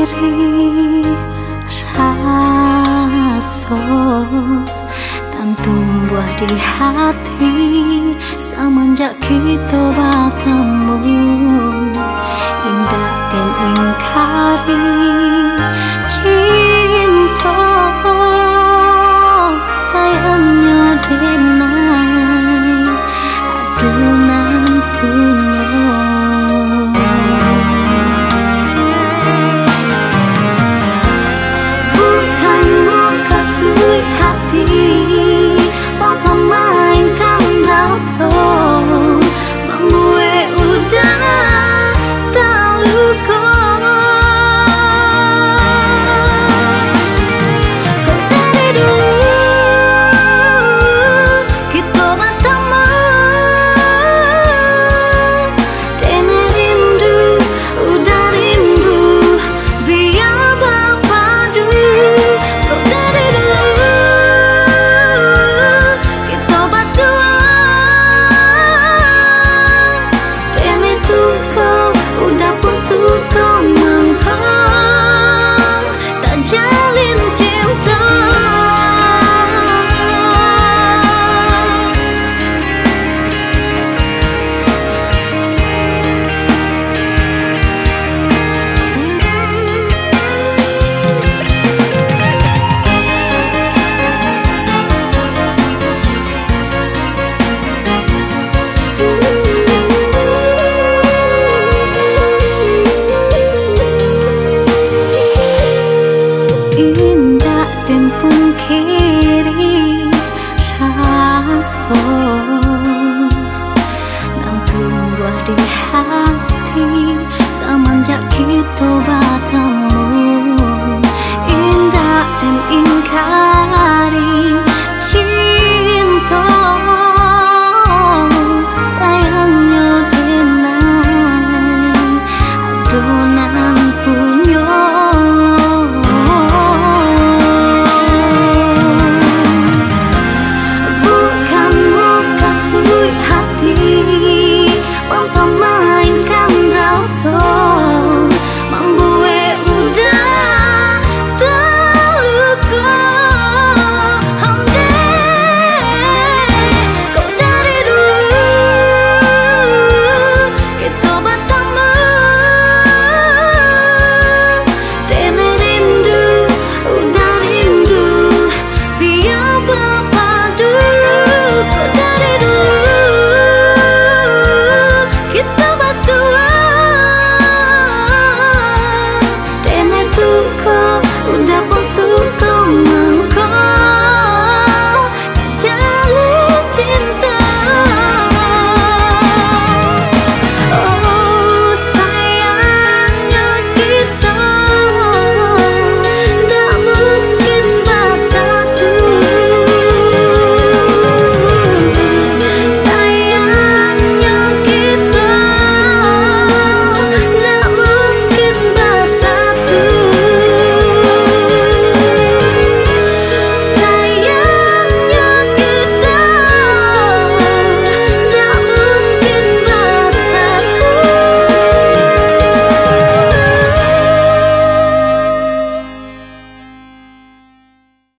iri rasa dan tumbuh di hati semenjak kita bertemu. Indah dan ingkari cinta sayangnya denai adunan punya. Bukanmu kasih hati memainkan rasa membuat udah tak luka. Kau dari dulu kita bertemu dan rindu udah rindu biar berpadu. Kau dari dulu kita bersua dan suka udah pun suka mengkau tak jalin cinta. Indah dan pungkiri rasa dan tumbuh di hati semenjak kita bertemu. Indah dan ingkari cinta sayangnya denai aduh